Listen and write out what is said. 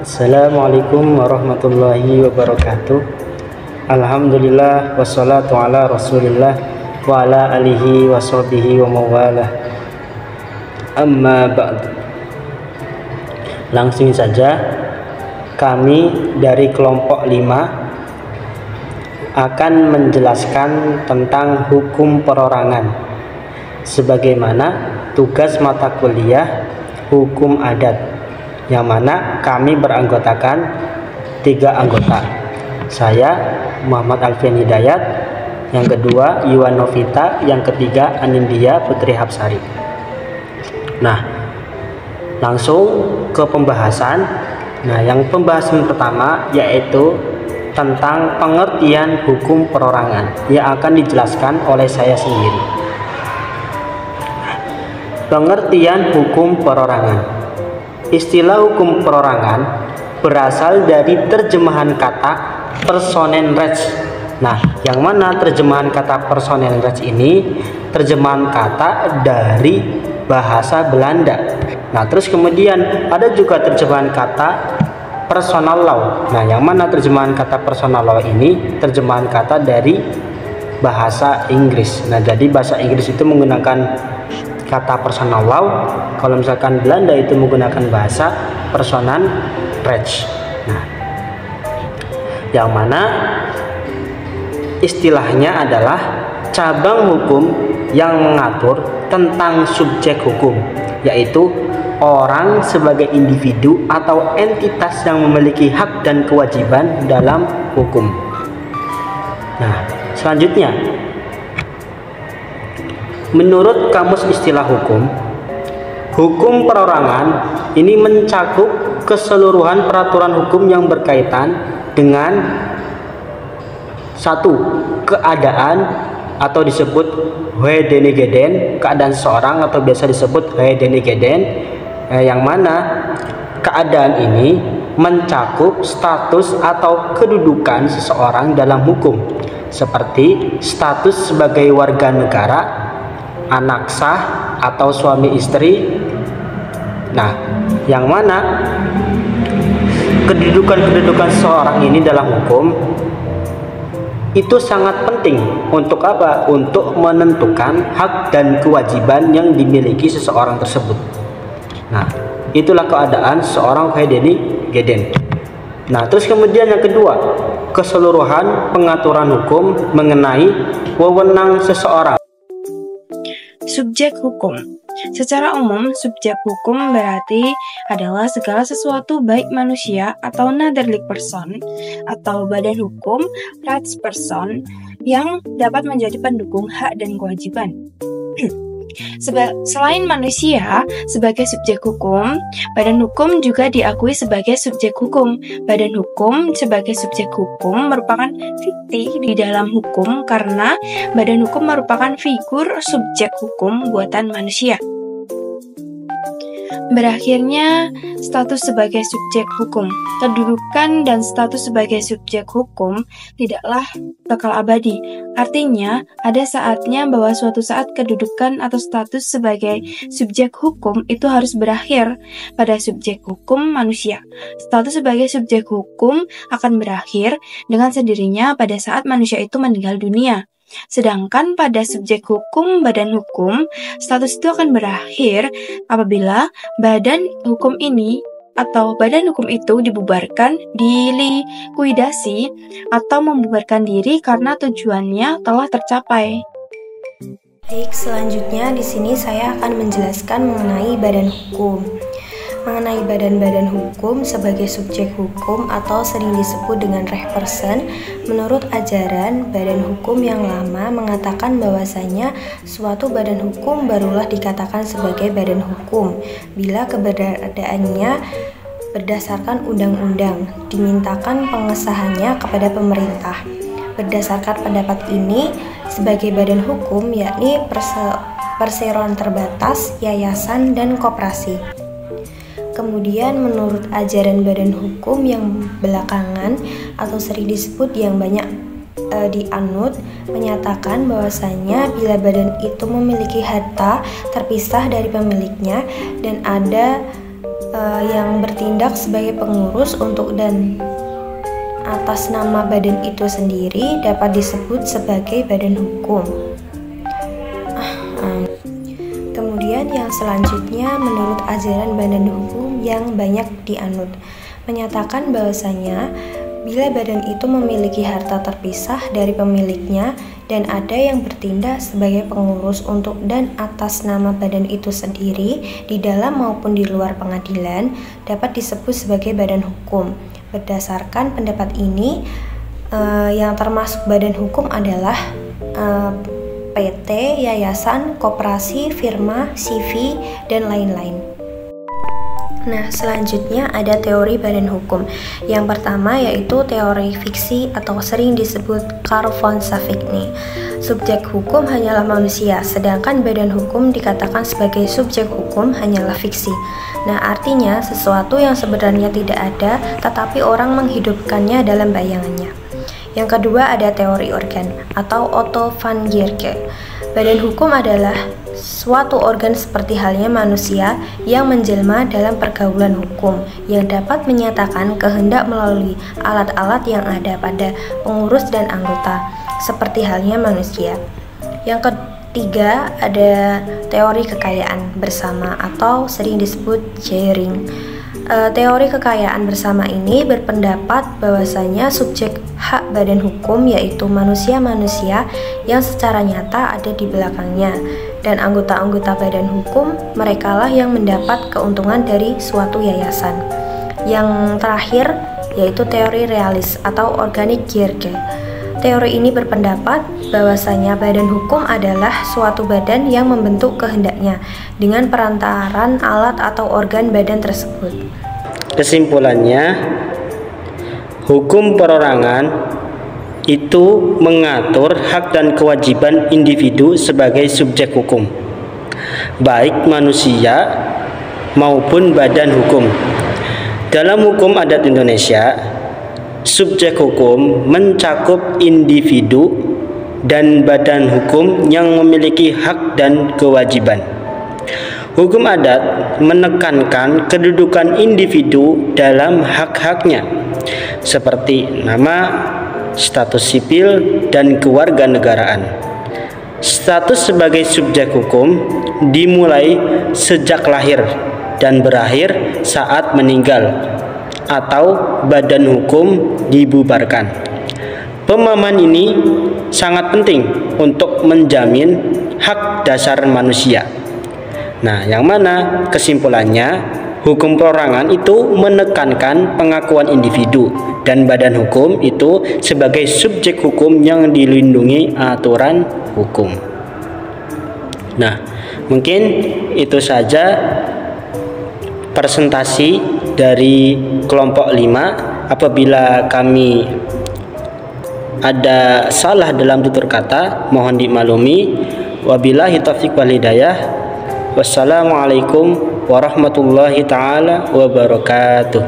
Assalamualaikum warahmatullahi wabarakatuh. Alhamdulillah wassalatu ala rasulillah wa ala alihi wa sahbihi wa mawalah. Amma ba'd. Langsung saja, kami dari kelompok 5 akan menjelaskan tentang hukum perorangan sebagaimana tugas mata kuliah hukum adat, yang mana kami beranggotakan 3 anggota. Saya Muhammad Alfian Hidayat, yang kedua Yuwan Novita, yang ketiga Anindya Putri Hapsari. Nah, langsung ke pembahasan. Nah, yang pembahasan pertama yaitu tentang pengertian hukum perorangan yang akan dijelaskan oleh saya sendiri. Pengertian hukum perorangan. Istilah hukum perorangan berasal dari terjemahan kata personen recht. Nah, yang mana terjemahan kata personen recht ini terjemahan kata dari bahasa Belanda. Nah, terus kemudian ada juga terjemahan kata personal law. Nah, yang mana terjemahan kata personal law ini terjemahan kata dari bahasa Inggris. Nah, jadi bahasa Inggris itu menggunakan kata personal law, kalau misalkan Belanda itu menggunakan bahasa personen recht. Nah, yang mana istilahnya adalah cabang hukum yang mengatur tentang subjek hukum, yaitu orang sebagai individu atau entitas yang memiliki hak dan kewajiban dalam hukum. Nah, selanjutnya, menurut Kamus Istilah Hukum, hukum perorangan ini mencakup keseluruhan peraturan hukum yang berkaitan dengan satu, keadaan atau disebut Wedergeden, keadaan seseorang atau biasa disebut Wedergeden, yang mana keadaan ini mencakup status atau kedudukan seseorang dalam hukum, seperti status sebagai warga negara, anak sah atau suami istri. Nah, yang mana kedudukan seseorang ini dalam hukum itu sangat penting untuk apa? Untuk menentukan hak dan kewajiban yang dimiliki seseorang tersebut. Nah, itulah keadaan seorang Wedergeden. Nah, terus kemudian yang kedua, keseluruhan pengaturan hukum mengenai wewenang seseorang. Subjek hukum. Secara umum, subjek hukum berarti adalah segala sesuatu baik manusia atau natурlich person atau badan hukum Rechtsperson yang dapat menjadi pendukung hak dan kewajiban. Selain manusia sebagai subjek hukum, badan hukum juga diakui sebagai subjek hukum. Badan hukum sebagai subjek hukum merupakan fiktif di dalam hukum karena badan hukum merupakan figur subjek hukum buatan manusia. Berakhirnya status sebagai subjek hukum. Kedudukan dan status sebagai subjek hukum tidaklah bakal abadi. Artinya, ada saatnya bahwa suatu saat kedudukan atau status sebagai subjek hukum itu harus berakhir pada subjek hukum manusia. Status sebagai subjek hukum akan berakhir dengan sendirinya pada saat manusia itu meninggal dunia. Sedangkan pada subjek hukum badan hukum, status itu akan berakhir apabila badan hukum ini atau badan hukum itu dibubarkan, dilikuidasi, atau membubarkan diri karena tujuannya telah tercapai. Baik, selanjutnya di sini saya akan menjelaskan mengenai badan hukum. Mengenai badan-badan hukum sebagai subjek hukum atau sering disebut dengan Rechtsperson, menurut ajaran badan hukum yang lama mengatakan bahwasanya suatu badan hukum barulah dikatakan sebagai badan hukum bila keberadaannya berdasarkan undang-undang, dimintakan pengesahannya kepada pemerintah. Berdasarkan pendapat ini, sebagai badan hukum yakni perseroan terbatas, yayasan, dan koperasi. Kemudian menurut ajaran badan hukum yang belakangan atau sering disebut yang banyak dianut menyatakan bahwasanya bila badan itu memiliki harta terpisah dari pemiliknya dan ada yang bertindak sebagai pengurus untuk dan atas nama badan itu sendiri dapat disebut sebagai badan hukum. Kemudian yang selanjutnya menurut ajaran badan hukum yang banyak dianut menyatakan bahwasanya bila badan itu memiliki harta terpisah dari pemiliknya dan ada yang bertindak sebagai pengurus untuk dan atas nama badan itu sendiri di dalam maupun di luar pengadilan dapat disebut sebagai badan hukum. Berdasarkan pendapat ini, yang termasuk badan hukum adalah PT, yayasan, koperasi, firma, CV, dan lain-lain. Nah, selanjutnya ada teori badan hukum. Yang pertama yaitu teori fiksi atau sering disebut Carl von Savigny. Subjek hukum hanyalah manusia, sedangkan badan hukum dikatakan sebagai subjek hukum hanyalah fiksi. Nah, artinya sesuatu yang sebenarnya tidak ada, tetapi orang menghidupkannya dalam bayangannya. Yang kedua ada teori organ atau Otto van Gierke. Badan hukum adalah suatu organ seperti halnya manusia yang menjelma dalam pergaulan hukum yang dapat menyatakan kehendak melalui alat-alat yang ada pada pengurus dan anggota seperti halnya manusia. Yang ketiga ada teori kekayaan bersama atau sering disebut sharing. Teori kekayaan bersama ini berpendapat bahwasanya subjek hak badan hukum yaitu manusia-manusia yang secara nyata ada di belakangnya dan anggota-anggota badan hukum merekalah yang mendapat keuntungan dari suatu yayasan. Yang terakhir yaitu teori realis atau organik Gierke. Teori ini berpendapat bahwasanya badan hukum adalah suatu badan yang membentuk kehendaknya dengan perantaran alat atau organ badan tersebut. Kesimpulannya, hukum perorangan itu mengatur hak dan kewajiban individu sebagai subjek hukum, baik manusia maupun badan hukum. Dalam hukum adat Indonesia, subjek hukum mencakup individu dan badan hukum yang memiliki hak dan kewajiban. Hukum adat menekankan kedudukan individu dalam hak-haknya, seperti nama, status sipil, dan kewarganegaraan. Status sebagai subjek hukum dimulai sejak lahir dan berakhir saat meninggal atau badan hukum dibubarkan. Pemahaman ini sangat penting untuk menjamin hak dasar manusia. Nah, yang mana kesimpulannya hukum perorangan itu menekankan pengakuan individu dan badan hukum itu sebagai subjek hukum yang dilindungi aturan hukum. Nah, mungkin itu saja presentasi dari kelompok 5. Apabila kami ada salah dalam tutur kata, mohon dimaklumi. Wabillahi taufiq wal hidayah. Wassalamualaikum warahmatullahi taala wabarakatuh.